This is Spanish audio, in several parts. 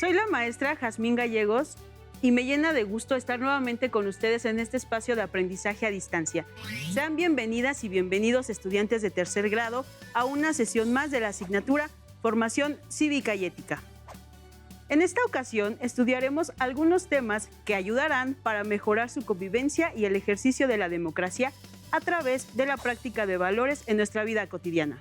Soy la maestra Jazmín Gallegos y me llena de gusto estar nuevamente con ustedes en este espacio de aprendizaje a distancia. Sean bienvenidas y bienvenidos estudiantes de tercer grado a una sesión más de la asignatura Formación Cívica y Ética. En esta ocasión estudiaremos algunos temas que ayudarán para mejorar su convivencia y el ejercicio de la democracia a través de la práctica de valores en nuestra vida cotidiana.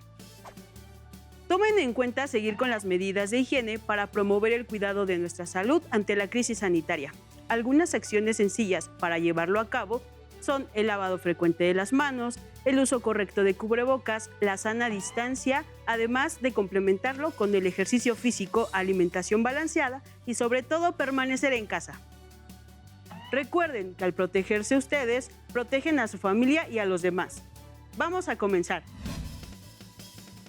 Tomen en cuenta seguir con las medidas de higiene para promover el cuidado de nuestra salud ante la crisis sanitaria. Algunas acciones sencillas para llevarlo a cabo son el lavado frecuente de las manos, el uso correcto de cubrebocas, la sana distancia, además de complementarlo con el ejercicio físico, alimentación balanceada y sobre todo permanecer en casa. Recuerden que al protegerse ustedes, protegen a su familia y a los demás. Vamos a comenzar.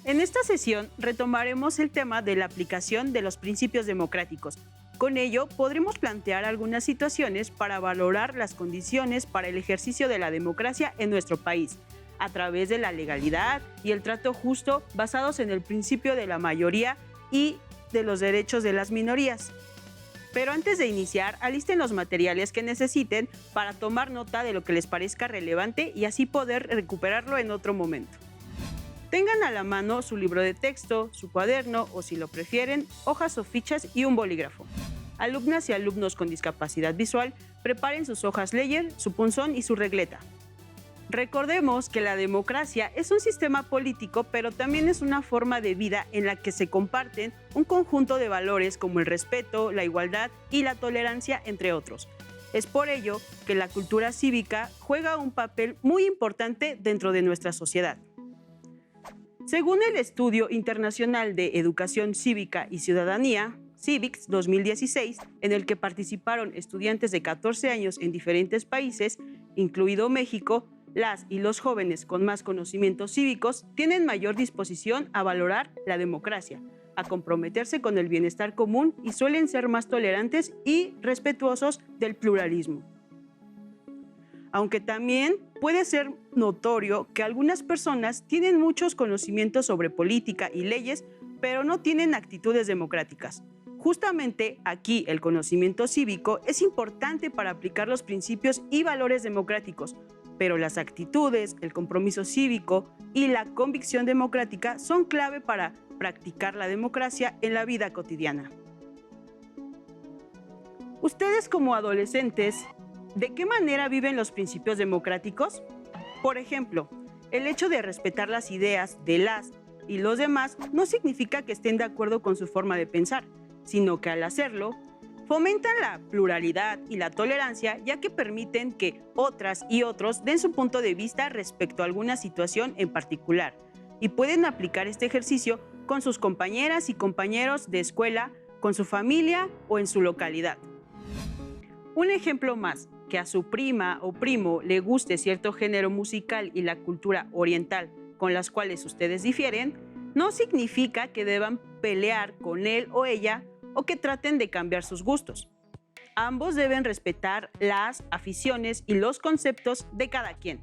En esta sesión retomaremos el tema de la aplicación de los principios democráticos. Con ello, podremos plantear algunas situaciones para valorar las condiciones para el ejercicio de la democracia en nuestro país, a través de la legalidad y el trato justo basados en el principio de la mayoría y de los derechos de las minorías. Pero antes de iniciar, alisten los materiales que necesiten para tomar nota de lo que les parezca relevante y así poder recuperarlo en otro momento. Tengan a la mano su libro de texto, su cuaderno o, si lo prefieren, hojas o fichas y un bolígrafo. Alumnas y alumnos con discapacidad visual, preparen sus hojas Ledger, su punzón y su regleta. Recordemos que la democracia es un sistema político, pero también es una forma de vida en la que se comparten un conjunto de valores como el respeto, la igualdad y la tolerancia, entre otros. Es por ello que la cultura cívica juega un papel muy importante dentro de nuestra sociedad. Según el Estudio Internacional de Educación Cívica y Ciudadanía, CIVICS 2016, en el que participaron estudiantes de 14 años en diferentes países, incluido México, las y los jóvenes con más conocimientos cívicos tienen mayor disposición a valorar la democracia, a comprometerse con el bienestar común y suelen ser más tolerantes y respetuosos del pluralismo. Aunque también puede ser notorio que algunas personas tienen muchos conocimientos sobre política y leyes, pero no tienen actitudes democráticas. Justamente aquí el conocimiento cívico es importante para aplicar los principios y valores democráticos, pero las actitudes, el compromiso cívico y la convicción democrática son clave para practicar la democracia en la vida cotidiana. Ustedes como adolescentes, ¿de qué manera viven los principios democráticos? Por ejemplo, el hecho de respetar las ideas de las y los demás no significa que estén de acuerdo con su forma de pensar, sino que al hacerlo, fomentan la pluralidad y la tolerancia, ya que permiten que otras y otros den su punto de vista respecto a alguna situación en particular y pueden aplicar este ejercicio con sus compañeras y compañeros de escuela, con su familia o en su localidad. Un ejemplo más, que a su prima o primo le guste cierto género musical y la cultura oriental con las cuales ustedes difieren, no significa que deban pelear con él o ella o que traten de cambiar sus gustos. Ambos deben respetar las aficiones y los conceptos de cada quien.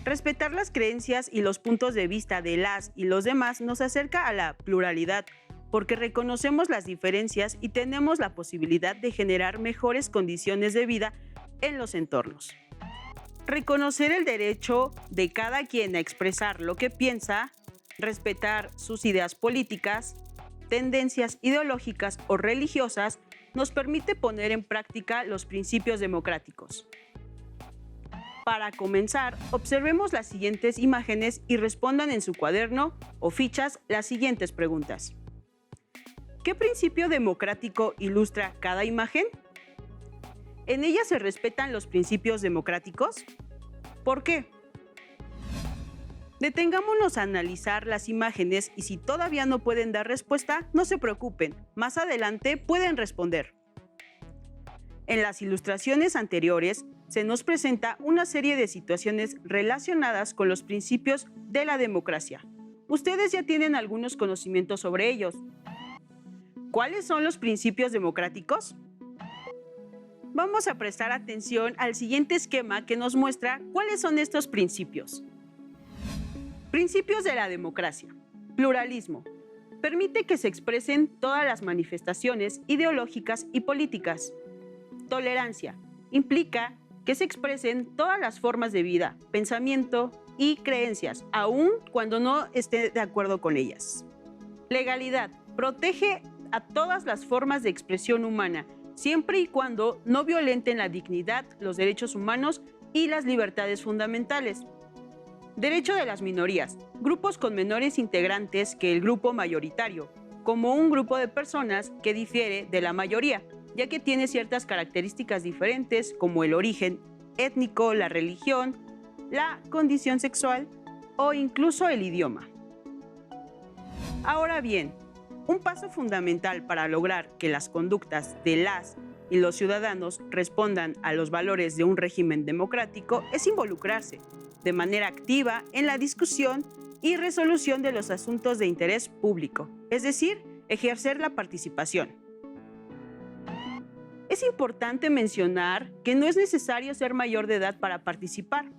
Respetar las creencias y los puntos de vista de las y los demás nos acerca a la pluralidad, porque reconocemos las diferencias y tenemos la posibilidad de generar mejores condiciones de vida en los entornos. Reconocer el derecho de cada quien a expresar lo que piensa, respetar sus ideas políticas, tendencias ideológicas o religiosas, nos permite poner en práctica los principios democráticos. Para comenzar, observemos las siguientes imágenes y respondan en su cuaderno o fichas las siguientes preguntas. ¿Qué principio democrático ilustra cada imagen? ¿En ella se respetan los principios democráticos? ¿Por qué? Detengámonos a analizar las imágenes y si todavía no pueden dar respuesta, no se preocupen, más adelante pueden responder. En las ilustraciones anteriores se nos presenta una serie de situaciones relacionadas con los principios de la democracia. Ustedes ya tienen algunos conocimientos sobre ellos. ¿Cuáles son los principios democráticos? Vamos a prestar atención al siguiente esquema que nos muestra cuáles son estos principios. Principios de la democracia. Pluralismo. Permite que se expresen todas las manifestaciones ideológicas y políticas. Tolerancia. Implica que se expresen todas las formas de vida, pensamiento y creencias, aun cuando no esté de acuerdo con ellas. Legalidad. Protege a todas las formas de expresión humana, siempre y cuando no violenten la dignidad, los derechos humanos y las libertades fundamentales. Derecho de las minorías. Grupos con menores integrantes que el grupo mayoritario, como un grupo de personas que difiere de la mayoría, ya que tiene ciertas características diferentes como el origen étnico, la religión, la condición sexual o incluso el idioma. Ahora bien, un paso fundamental para lograr que las conductas de las y los ciudadanos respondan a los valores de un régimen democrático es involucrarse de manera activa en la discusión y resolución de los asuntos de interés público, es decir, ejercer la participación. Es importante mencionar que no es necesario ser mayor de edad para participar.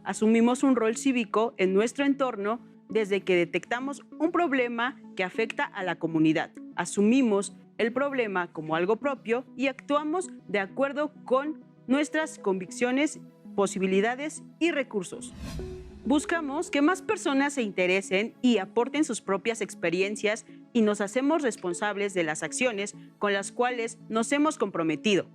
Asumimos un rol cívico en nuestro entorno desde que detectamos un problema que afecta a la comunidad. Asumimos el problema como algo propio y actuamos de acuerdo con nuestras convicciones, posibilidades y recursos. Buscamos que más personas se interesen y aporten sus propias experiencias y nos hacemos responsables de las acciones con las cuales nos hemos comprometido.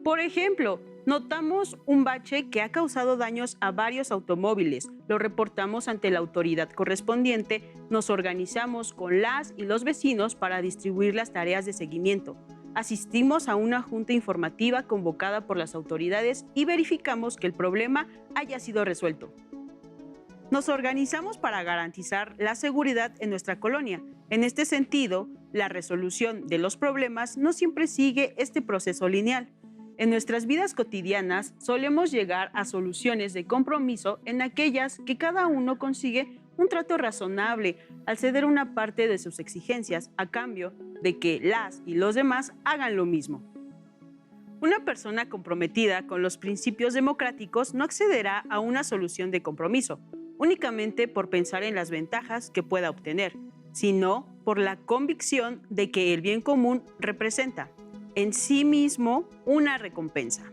Por ejemplo, notamos un bache que ha causado daños a varios automóviles, lo reportamos ante la autoridad correspondiente, nos organizamos con las y los vecinos para distribuir las tareas de seguimiento. Asistimos a una junta informativa convocada por las autoridades y verificamos que el problema haya sido resuelto. Nos organizamos para garantizar la seguridad en nuestra colonia. En este sentido, la resolución de los problemas no siempre sigue este proceso lineal. En nuestras vidas cotidianas solemos llegar a soluciones de compromiso en aquellas que cada uno consigue un trato razonable al ceder una parte de sus exigencias a cambio de que las y los demás hagan lo mismo. Una persona comprometida con los principios democráticos no accederá a una solución de compromiso únicamente por pensar en las ventajas que pueda obtener, sino por la convicción de que el bien común representa en sí mismo una recompensa.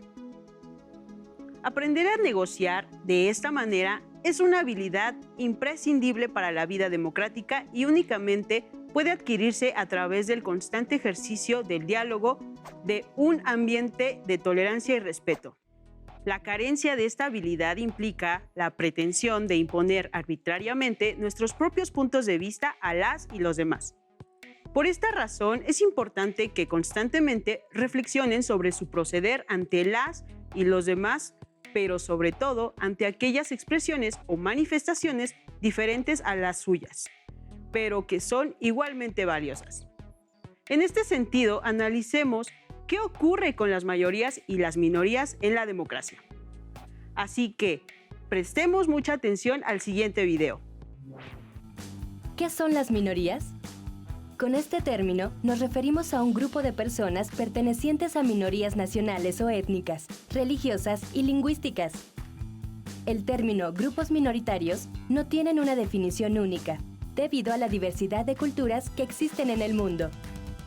Aprender a negociar de esta manera es una habilidad imprescindible para la vida democrática y únicamente puede adquirirse a través del constante ejercicio del diálogo, de un ambiente de tolerancia y respeto. La carencia de esta habilidad implica la pretensión de imponer arbitrariamente nuestros propios puntos de vista a las y los demás. Por esta razón, es importante que constantemente reflexionen sobre su proceder ante las y los demás, pero sobre todo ante aquellas expresiones o manifestaciones diferentes a las suyas, pero que son igualmente valiosas. En este sentido, analicemos qué ocurre con las mayorías y las minorías en la democracia. Así que, prestemos mucha atención al siguiente video. ¿Qué son las minorías? Con este término nos referimos a un grupo de personas pertenecientes a minorías nacionales o étnicas, religiosas y lingüísticas. El término grupos minoritarios no tienen una definición única, debido a la diversidad de culturas que existen en el mundo.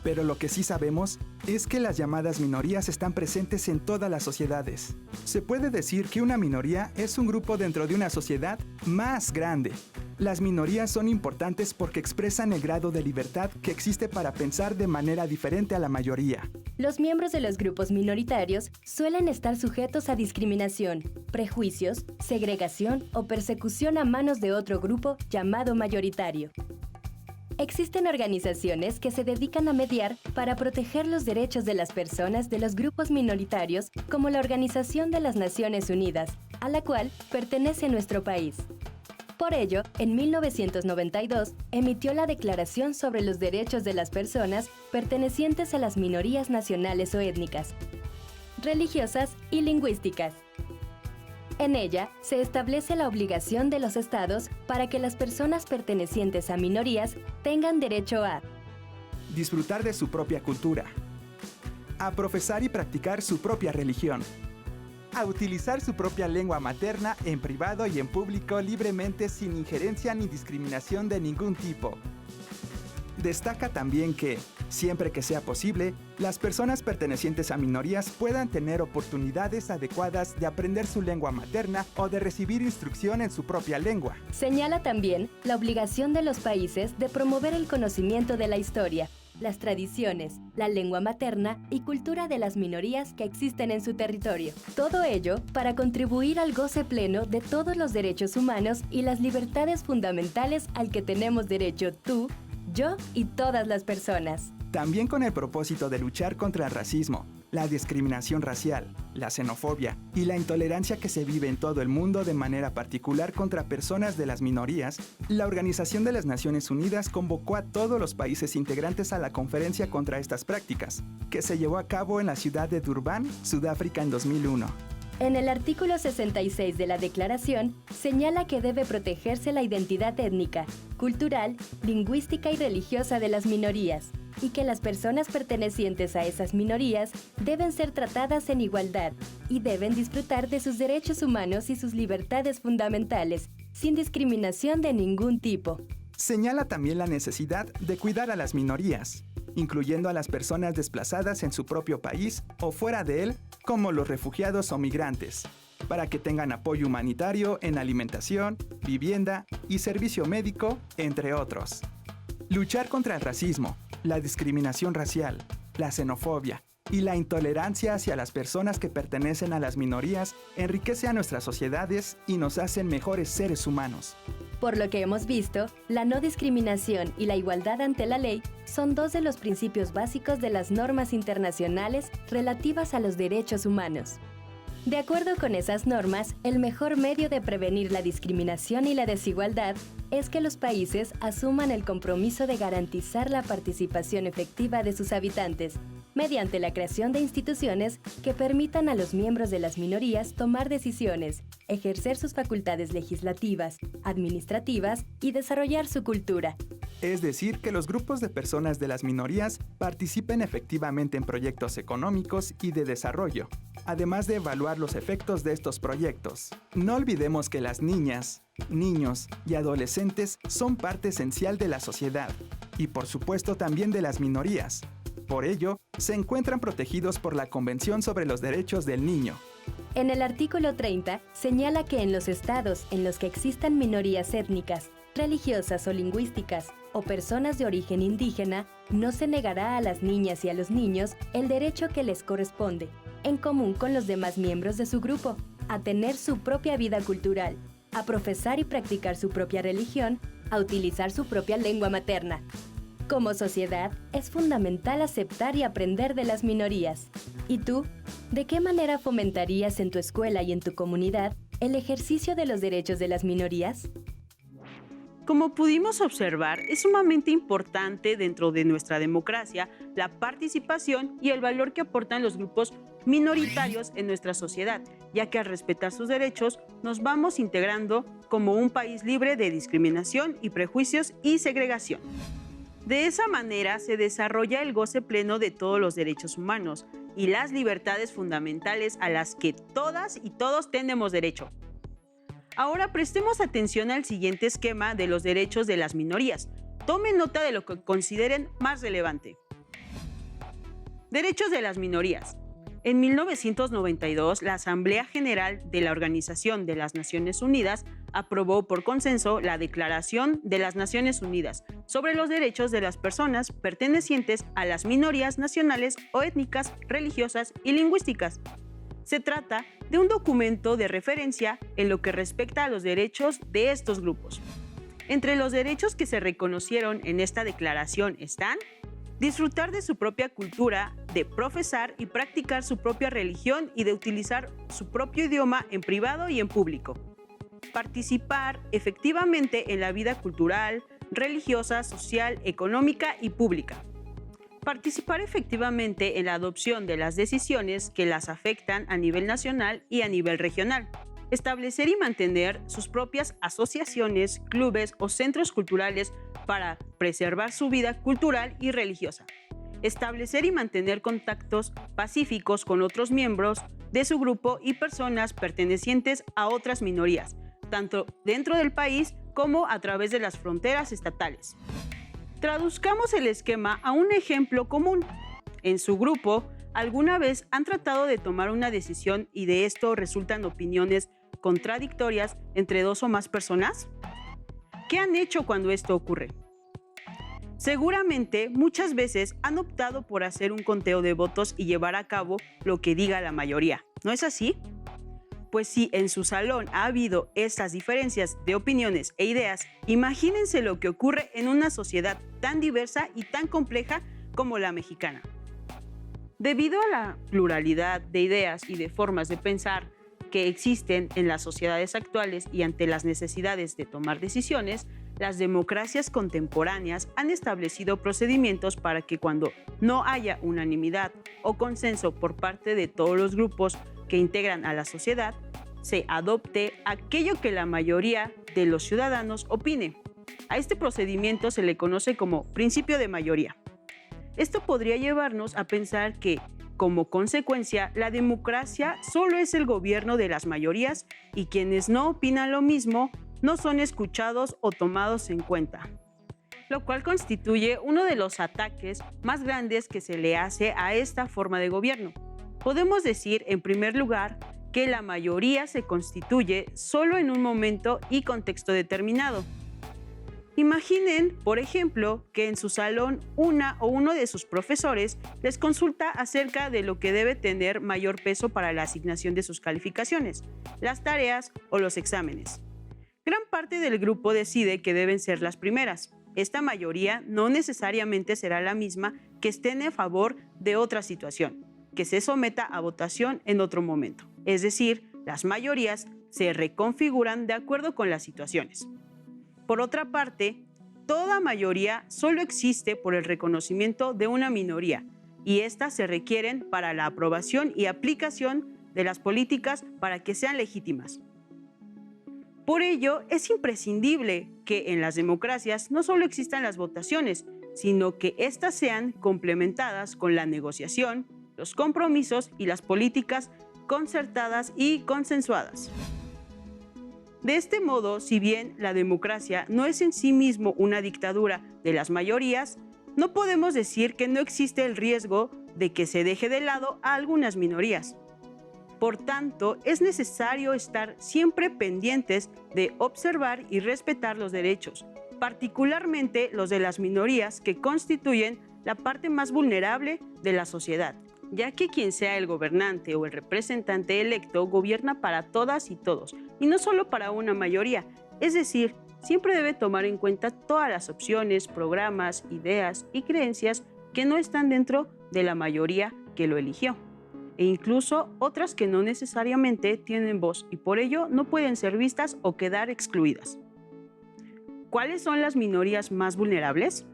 Pero lo que sí sabemos es que las llamadas minorías están presentes en todas las sociedades. Se puede decir que una minoría es un grupo dentro de una sociedad más grande. Las minorías son importantes porque expresan el grado de libertad que existe para pensar de manera diferente a la mayoría. Los miembros de los grupos minoritarios suelen estar sujetos a discriminación, prejuicios, segregación o persecución a manos de otro grupo llamado mayoritario. Existen organizaciones que se dedican a mediar para proteger los derechos de las personas de los grupos minoritarios, como la Organización de las Naciones Unidas, a la cual pertenece nuestro país. Por ello, en 1992, emitió la Declaración sobre los Derechos de las Personas pertenecientes a las minorías nacionales o étnicas, religiosas y lingüísticas. En ella, se establece la obligación de los estados para que las personas pertenecientes a minorías tengan derecho a disfrutar de su propia cultura, a profesar y practicar su propia religión, a utilizar su propia lengua materna en privado y en público libremente sin injerencia ni discriminación de ningún tipo, Destaca también que, siempre que sea posible, las personas pertenecientes a minorías puedan tener oportunidades adecuadas de aprender su lengua materna o de recibir instrucción en su propia lengua. Señala también la obligación de los países de promover el conocimiento de la historia, las tradiciones, la lengua materna y cultura de las minorías que existen en su territorio. Todo ello para contribuir al goce pleno de todos los derechos humanos y las libertades fundamentales al que tenemos derecho tú, yo y todas las personas. También con el propósito de luchar contra el racismo, la discriminación racial, la xenofobia y la intolerancia que se vive en todo el mundo de manera particular contra personas de las minorías, la Organización de las Naciones Unidas convocó a todos los países integrantes a la conferencia contra estas prácticas, que se llevó a cabo en la ciudad de Durban, Sudáfrica en 2001. En el artículo 66 de la Declaración, señala que debe protegerse la identidad étnica, cultural, lingüística y religiosa de las minorías, y que las personas pertenecientes a esas minorías deben ser tratadas en igualdad y deben disfrutar de sus derechos humanos y sus libertades fundamentales, sin discriminación de ningún tipo. Señala también la necesidad de cuidar a las minorías, incluyendo a las personas desplazadas en su propio país o fuera de él, como los refugiados o migrantes, para que tengan apoyo humanitario en alimentación, vivienda y servicio médico, entre otros. Luchar contra el racismo, la discriminación racial, la xenofobia y la intolerancia hacia las personas que pertenecen a las minorías enriquece a nuestras sociedades y nos hacen mejores seres humanos. Por lo que hemos visto, la no discriminación y la igualdad ante la ley son dos de los principios básicos de las normas internacionales relativas a los derechos humanos. De acuerdo con esas normas, el mejor medio de prevenir la discriminación y la desigualdad es que los países asuman el compromiso de garantizar la participación efectiva de sus habitantes, mediante la creación de instituciones que permitan a los miembros de las minorías tomar decisiones, ejercer sus facultades legislativas, administrativas y desarrollar su cultura. Es decir, que los grupos de personas de las minorías participen efectivamente en proyectos económicos y de desarrollo, además de evaluar los efectos de estos proyectos. No olvidemos que las niñas, niños y adolescentes son parte esencial de la sociedad y por supuesto también de las minorías. Por ello, se encuentran protegidos por la Convención sobre los Derechos del Niño. En el artículo 30 señala que en los estados en los que existan minorías étnicas, religiosas o lingüísticas, o personas de origen indígena, no se negará a las niñas y a los niños el derecho que les corresponde, en común con los demás miembros de su grupo, a tener su propia vida cultural, a profesar y practicar su propia religión, a utilizar su propia lengua materna. Como sociedad, es fundamental aceptar y aprender de las minorías. ¿Y tú? ¿De qué manera fomentarías en tu escuela y en tu comunidad el ejercicio de los derechos de las minorías? Como pudimos observar, es sumamente importante dentro de nuestra democracia la participación y el valor que aportan los grupos minoritarios en nuestra sociedad, ya que al respetar sus derechos nos vamos integrando como un país libre de discriminación y prejuicios y segregación. De esa manera se desarrolla el goce pleno de todos los derechos humanos y las libertades fundamentales a las que todas y todos tenemos derecho. Ahora prestemos atención al siguiente esquema de los derechos de las minorías. Tomen nota de lo que consideren más relevante. Derechos de las minorías. En 1992, la Asamblea General de la Organización de las Naciones Unidas aprobó por consenso la Declaración de las Naciones Unidas sobre los derechos de las personas pertenecientes a las minorías nacionales o étnicas, religiosas y lingüísticas. Se trata de un documento de referencia en lo que respecta a los derechos de estos grupos. Entre los derechos que se reconocieron en esta declaración están disfrutar de su propia cultura, de profesar y practicar su propia religión y de utilizar su propio idioma en privado y en público. Participar efectivamente en la vida cultural, religiosa, social, económica y pública. Participar efectivamente en la adopción de las decisiones que las afectan a nivel nacional y a nivel regional. Establecer y mantener sus propias asociaciones, clubes o centros culturales para preservar su vida cultural y religiosa. Establecer y mantener contactos pacíficos con otros miembros de su grupo y personas pertenecientes a otras minorías, tanto dentro del país como a través de las fronteras estatales. Traduzcamos el esquema a un ejemplo común. En su grupo, ¿alguna vez han tratado de tomar una decisión y de esto resultan opiniones contradictorias entre dos o más personas? ¿Qué han hecho cuando esto ocurre? Seguramente muchas veces han optado por hacer un conteo de votos y llevar a cabo lo que diga la mayoría. ¿No es así? Pues si en su salón ha habido estas diferencias de opiniones e ideas, imagínense lo que ocurre en una sociedad tan diversa y tan compleja como la mexicana. Debido a la pluralidad de ideas y de formas de pensar que existen en las sociedades actuales y ante las necesidades de tomar decisiones, las democracias contemporáneas han establecido procedimientos para que cuando no haya unanimidad o consenso por parte de todos los grupos que integran a la sociedad, se adopte aquello que la mayoría de los ciudadanos opine. A este procedimiento se le conoce como principio de mayoría. Esto podría llevarnos a pensar que, como consecuencia, la democracia solo es el gobierno de las mayorías y quienes no opinan lo mismo no son escuchados o tomados en cuenta, lo cual constituye uno de los ataques más grandes que se le hace a esta forma de gobierno. Podemos decir, en primer lugar, que la mayoría se constituye solo en un momento y contexto determinado. Imaginen, por ejemplo, que en su salón una o uno de sus profesores les consulta acerca de lo que debe tener mayor peso para la asignación de sus calificaciones, las tareas o los exámenes. Gran parte del grupo decide que deben ser las primeras. Esta mayoría no necesariamente será la misma que esté en favor de otra situación, que se someta a votación en otro momento. Es decir, las mayorías se reconfiguran de acuerdo con las situaciones. Por otra parte, toda mayoría solo existe por el reconocimiento de una minoría, y éstas se requieren para la aprobación y aplicación de las políticas para que sean legítimas. Por ello, es imprescindible que en las democracias no solo existan las votaciones, sino que éstas sean complementadas con la negociación, los compromisos y las políticas concertadas y consensuadas. De este modo, si bien la democracia no es en sí mismo una dictadura de las mayorías, no podemos decir que no existe el riesgo de que se deje de lado a algunas minorías. Por tanto, es necesario estar siempre pendientes de observar y respetar los derechos, particularmente los de las minorías que constituyen la parte más vulnerable de la sociedad, ya que quien sea el gobernante o el representante electo gobierna para todas y todos, y no solo para una mayoría. Es decir, siempre debe tomar en cuenta todas las opciones, programas, ideas y creencias que no están dentro de la mayoría que lo eligió, e incluso otras que no necesariamente tienen voz y por ello no pueden ser vistas o quedar excluidas. ¿Cuáles son las minorías más vulnerables?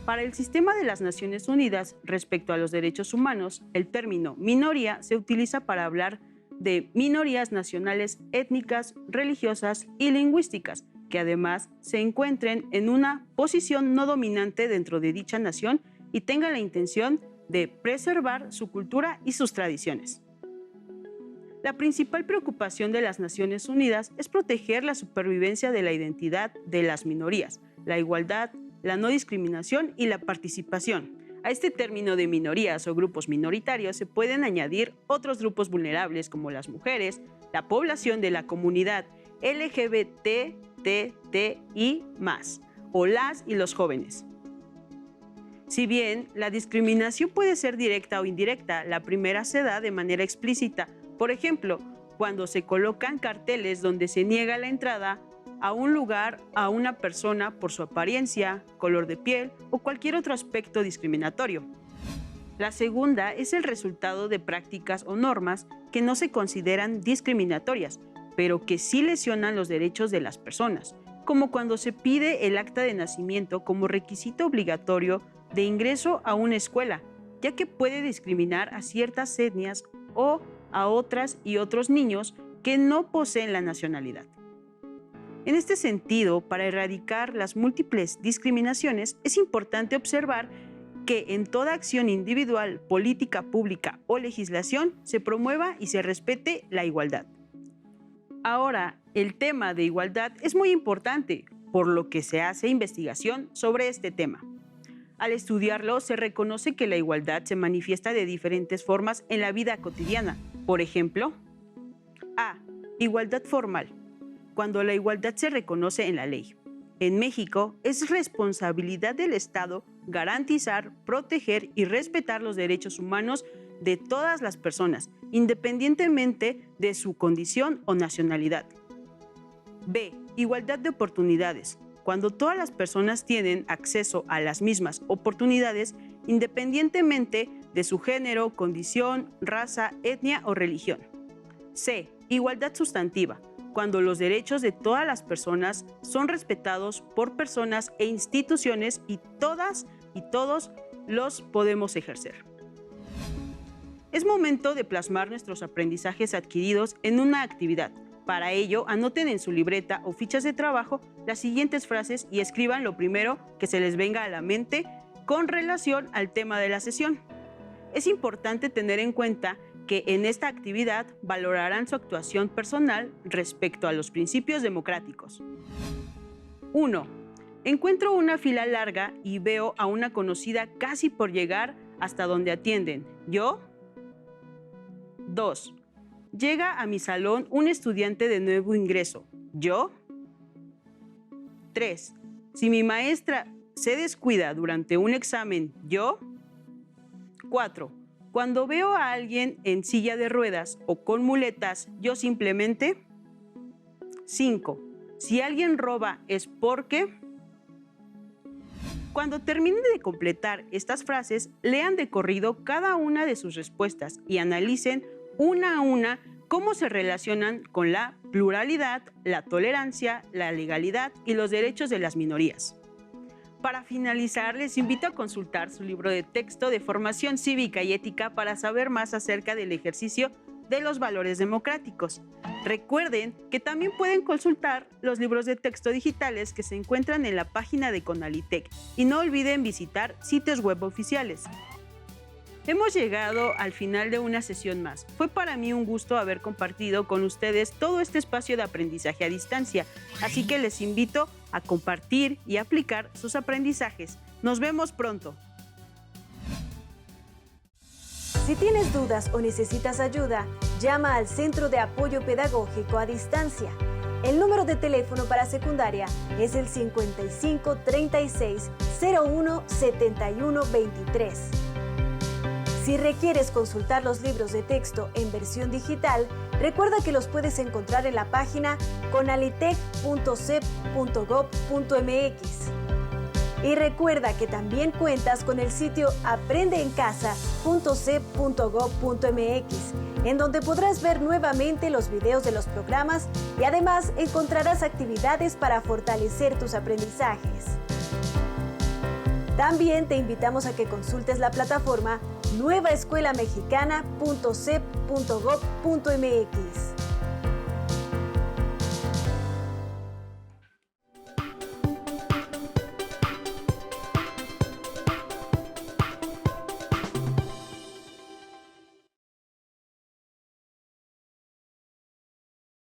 Para el sistema de las Naciones Unidas respecto a los derechos humanos, el término minoría se utiliza para hablar de minorías nacionales, étnicas, religiosas y lingüísticas, que además se encuentren en una posición no dominante dentro de dicha nación y tengan la intención de preservar su cultura y sus tradiciones. La principal preocupación de las Naciones Unidas es proteger la supervivencia de la identidad de las minorías, la igualdad, la no discriminación y la participación. A este término de minorías o grupos minoritarios se pueden añadir otros grupos vulnerables como las mujeres, la población de la comunidad LGBTTI+, o las y los jóvenes. Si bien la discriminación puede ser directa o indirecta, la primera se da de manera explícita. Por ejemplo, cuando se colocan carteles donde se niega la entrada a un lugar a una persona por su apariencia, color de piel o cualquier otro aspecto discriminatorio. La segunda es el resultado de prácticas o normas que no se consideran discriminatorias, pero que sí lesionan los derechos de las personas, como cuando se pide el acta de nacimiento como requisito obligatorio de ingreso a una escuela, ya que puede discriminar a ciertas etnias o a otras y otros niños que no poseen la nacionalidad. En este sentido, para erradicar las múltiples discriminaciones, es importante observar que en toda acción individual, política pública o legislación se promueva y se respete la igualdad. Ahora, el tema de igualdad es muy importante por lo que se hace investigación sobre este tema. Al estudiarlo, se reconoce que la igualdad se manifiesta de diferentes formas en la vida cotidiana. Por ejemplo, A. Igualdad formal, cuando la igualdad se reconoce en la ley. En México, es responsabilidad del Estado garantizar, proteger y respetar los derechos humanos de todas las personas, independientemente de su condición o nacionalidad. B. Igualdad de oportunidades, cuando todas las personas tienen acceso a las mismas oportunidades, independientemente de su género, condición, raza, etnia o religión. C. Igualdad sustantiva, cuando los derechos de todas las personas son respetados por personas e instituciones y todas y todos los podemos ejercer. Es momento de plasmar nuestros aprendizajes adquiridos en una actividad. Para ello, anoten en su libreta o fichas de trabajo las siguientes frases y escriban lo primero que se les venga a la mente con relación al tema de la sesión. Es importante tener en cuenta que en esta actividad valorarán su actuación personal respecto a los principios democráticos. 1. Encuentro una fila larga y veo a una conocida casi por llegar hasta donde atienden. ¿Yo? 2. Llega a mi salón un estudiante de nuevo ingreso. ¿Yo? 3. Si mi maestra se descuida durante un examen, ¿yo? 4. Cuando veo a alguien en silla de ruedas o con muletas, ¿yo simplemente? 5. Si alguien roba, ¿es porque? Cuando terminen de completar estas frases, lean de corrido cada una de sus respuestas y analicen una a una cómo se relacionan con la pluralidad, la tolerancia, la legalidad y los derechos de las minorías. Para finalizar, les invito a consultar su libro de texto de formación cívica y ética para saber más acerca del ejercicio de los valores democráticos. Recuerden que también pueden consultar los libros de texto digitales que se encuentran en la página de Conalitec y no olviden visitar sitios web oficiales. Hemos llegado al final de una sesión más. Fue para mí un gusto haber compartido con ustedes todo este espacio de aprendizaje a distancia, así que les invito a compartir y aplicar sus aprendizajes. Nos vemos pronto. Si tienes dudas o necesitas ayuda, llama al Centro de Apoyo Pedagógico a Distancia. El número de teléfono para secundaria es el 55 36 01 71 23. Si requieres consultar los libros de texto en versión digital, recuerda que los puedes encontrar en la página conalitec.cep.gov.mx. Y recuerda que también cuentas con el sitio aprendeencasa.cep.gov.mx, en donde podrás ver nuevamente los videos de los programas y además encontrarás actividades para fortalecer tus aprendizajes. También te invitamos a que consultes la plataforma nuevaescuelamexicana.cep.gov.mx.